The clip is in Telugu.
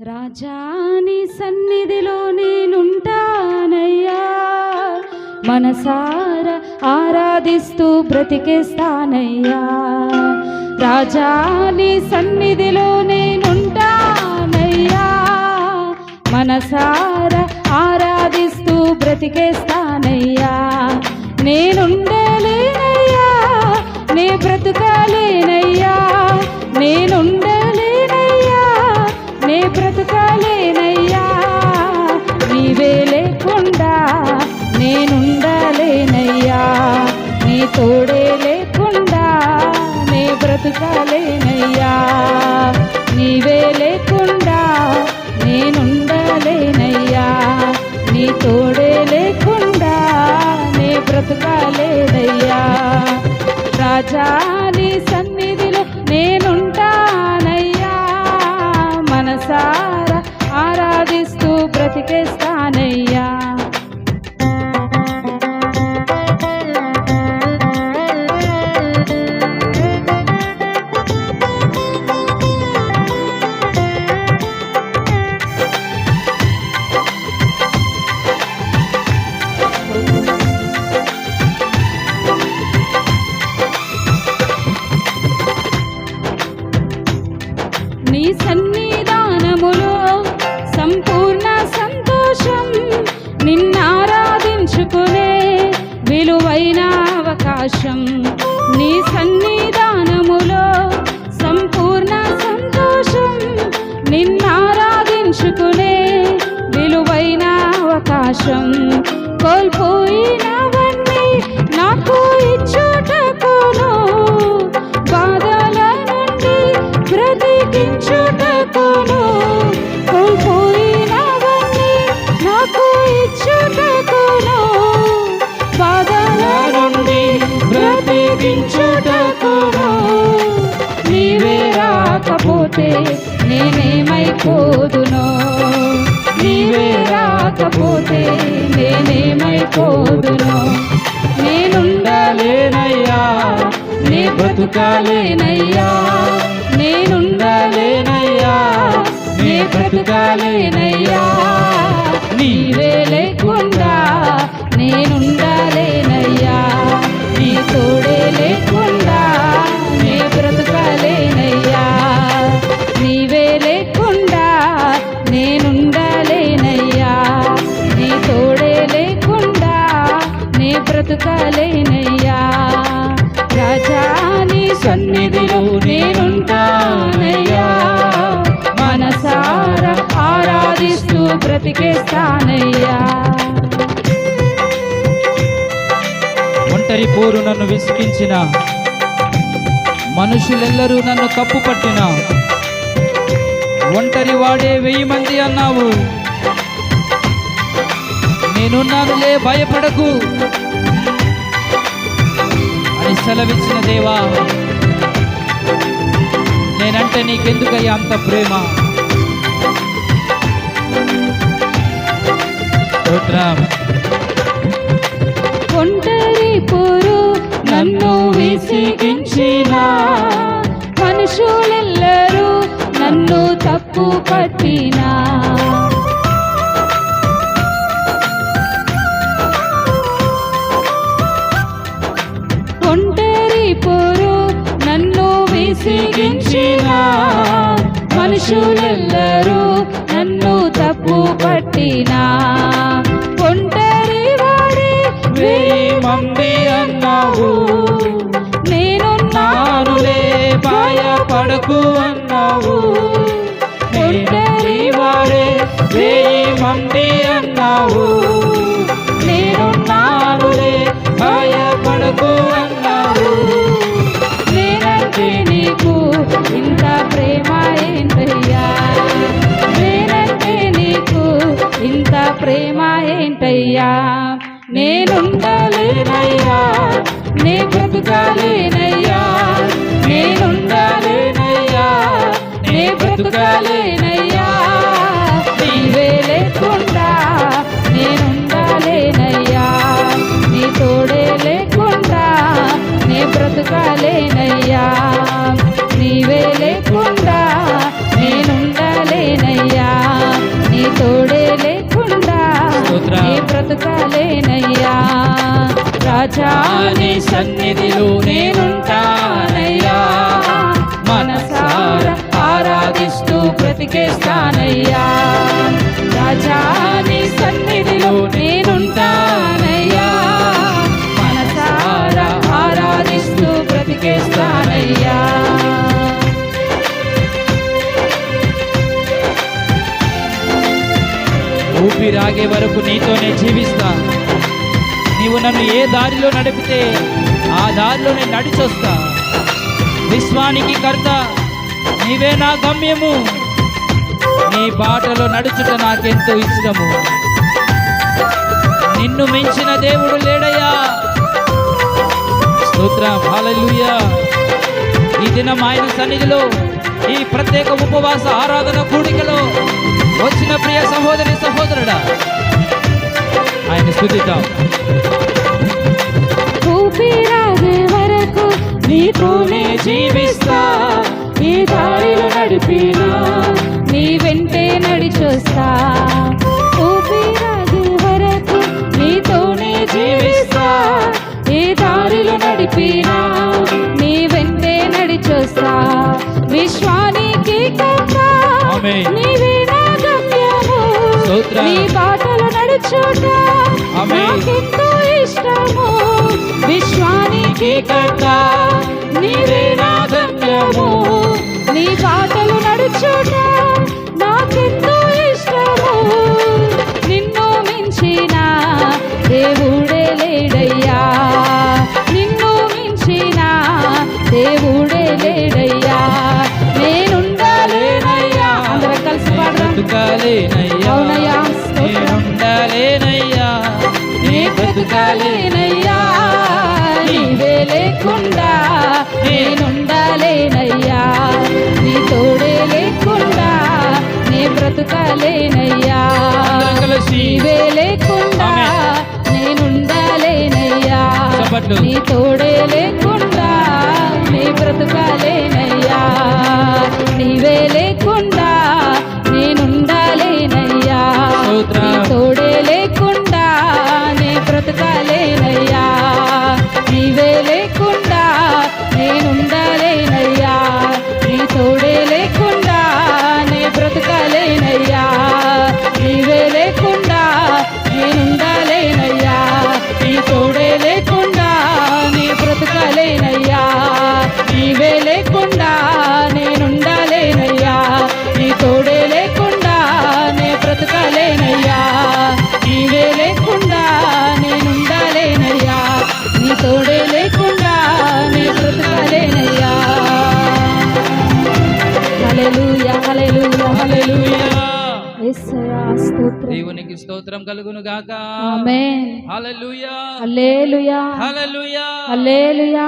రాజాని సన్నిధిలో నేనుంటానయ్యా, మనసారా ఆరాధిస్తూ బ్రతికేస్తానయ్యా. రాజాని సన్నిధిలో నేనుంటానయ్యా, మనసారా ఆరాధిస్తూ బ్రతికేస్తానయ్యా. నేనుండలేనయ్యా, నే బ్రతుకాలేనయ్యా, నేనుండలేనయ్యా, నే బ్రతుకాలేనయ్యా. నీవే లేకుండా నేనుండలేనయ్యా, నీ తోడే లేకుండా నే బ్రతుకాలేనయ్యా. నీవే లేకుండా నేనుండలేనయ్యా, నీ తోడే లేకుండా నే బ్రతుకాలేనయ్యా. రాజా నీ సన్నిధిలో నేనుంటానయ్యా, మనసారా ఆరాధిస్తూ బ్రతికేస్తానయ్యా. నీ సన్నిధానములో సంపూర్ణ సంతోషం, నిన్నారాధించుకునే విలువైన అవకాశం. నీ సన్నిధానములో సంపూర్ణ సంతోషం, నిన్నారాధించుకునే విలువైన అవకాశం. కోల్పోయినవన్నీ నాకు ఇచ్చుటకును, బాధల నుండి బ్రతికించుటకును. కోల్పోయినవన్నీ నాకు ఇచ్చుటకును, బాధల నుండి బ్రతికించుటకును. నీవే రాకపోతే నేనేమైపోదునో, నీవే రాకపోతే నేనేమైపోదునో. నేనుండలేనయ్యా, నే బ్రతుకాలేనయ్యా, నేనుండలేనయ్యా, నే బ్రతుకాలేనయ్యా. నీవే లేకుండా నేనుండలేనయ్యా, నీ తోడే లేకుండా నే బ్రతుకాలేనయ్యా. నీవే లేకుండా నేనుండలేనయ్యా, నీ తోడే లేకుండా నే బ్రతుకాలేనయ్యా. రాజా నీ సన్నిధిలో నేనుంటానయ్యా, మనసారా ఆరాధిస్తూ బ్రతికేస్తానయ్యా. ఒంటరి పోరు నన్ను విసిగించిన, మనుషులెల్లరూ నన్ను తప్పు పట్టిన, ఒంటరి వాడే 1000 మంది అన్నావు. నేనున్నానులే భయపడకు అని సెలవిచ్చిన దేవా, నేనంటే నీకెందుకయ్యా అంత ప్రేమ? ఒంటరి పోరు నన్ను విసిగించిన, మనుషులెల్లరూ నన్ను తప్పు పట్టినా. ఒంటరి పోరు నన్ను విసిగించిన, మనుషులెల్లరూ నన్ను తప్పు పట్టినా. ఒంటరి వాడే 1000 మంది అన్నావు, నేనున్నానులే భయపడకు అన్నావు. ఒంటరి వాడే 1000 మంది అన్నావు, నేనున్నానులే భయపడకు అన్నావు. నేనంటే నీకు ఇంత ప్రేమ ఏంటయ్యా, నేనంటే నీకు ఇంత ప్రేమ ఏంటయ్యా. నేనుండలేనయ్యా, నే బ్రతుకాలేనయ్యా, నేనుండలేనయ్యా, నే బ్రతుకాలేనయ్యా. నీవే లేకుండా నేనుండలేనయ్యా, నీ తోడే లేకుండా నే బ్రతుకాలేనయ్యా. నీవే లేకుండా నేనుండలేనయ్యా. బ్రతుకాలేనయ్యా. రాజా నీ సన్నిధిలో నేనుంటానయ్యా, మనసారా ఆరాధిస్తూ బ్రతికేస్తానయ్యా. రాజా నీ సన్నిధిలో నేనుంటానయ్యా, మనసారా ఆరాధిస్తూ బ్రతికేస్తానయ్యా. ఊపిరాగే వరకు నీతోనే జీవిస్తా. నీవు నన్ను ఏ దారిలో నడిపితే ఆ దారిలో నేను నడిచొస్తా. విశ్వానికి కర్త నీవే నా గమ్యము, నీ బాటలో నడుచుట నాకెంతో ఇష్టము. నిన్ను మించిన దేవుడు లేడయ్యా. స్తోత్రం, హల్లెలూయా. ఈ దినం ఆయన సన్నిధిలో ఈ ప్రత్యేక ఉపవాస ఆరాధన కూడికలో వచ్చిన ప్రియ సహోదరి సహోదరుడా, ఆయన స్తుతిద్దాం. ఊపిరాగే వరకు నీతోనే జీవిస్తా, ఈ దారిలో నడిపినా నీ వెంటే నడిచొస్తా. ఊపిరాగే వరకు నీతోనే జీవిస్తా, ఈ దారిలో నడిపినా నీ వెంటే నడిచొస్తా. విశ్వానికి కర్త ఆమేన్. నీవే నా గమ్యము, స్తోత్రం. నీ బాటలో నడుచుట ఆమేన్. నాకెంతో ఇష్టము. విశ్వానికి కర్త నీవే నా గమ్యము, నీ బాటలు నడుచుట నాకెంతో ఇష్టము. నిన్ను మించిన దేవుడే లేడయ్యా, నిన్ను మించిన దేవుడే లేడయ్యా. నేనుండాలేనయ్యా, అందరం కలిసి పాడదాం. బ్రతుకాలేనయ్యా, అవునయ్యా, నేనుండాలేనయ్యా, నీ బ్రతుకాలేనయ్యా, నీవే లేకుండా నేనుండాలేనయ్యా. నీ తోడే లేకుండా నే బ్రతుకాలేనయ్యా. అందరం కలిసి నీవే లేకుండా నేనుండాలేనయ్యా. చప్పట్లు. నీ తోడే లేకుండా నే బ్రతుకాలేనయ్యా. నీవే లేకుండా నేనుండాలేనయ్యా. స్తోత్రం. నీ తోడే లేకుండా నే బ్రతుకాలేనయ్యా. నీవే లేకుండా నేనుండాలేనయ్యా. నీ తోడే లేకుండా నే బ్రతుకాలేనయ్యా. నీవే లేకుండా నేనుండాలేనయ్యా. నీ తోడే లేకుండా నీ బ్రతుకాలేనయ్యా. నీవే లేకుండా నేనుండాలేనయ్యా. నీ తోడే లేకుండా నే బ్రతుకాలేనయ్యా. నీవే లేకుండా నేనుండాలేనయ్యా. నీ తోడే లేకుండా నే బ్రతుకాలేనయ్యా. హల్లెలూయా, హల్లెలూయా, హల్లెలూయా. యేసయ్యా, స్తోత్రం. దేవునికి స్తోత్రం కలుగును గాక. ఆమేన్. హల్లెలూయా, హల్లెలూయా, హల్లెలూయా. హల్లెలూయా.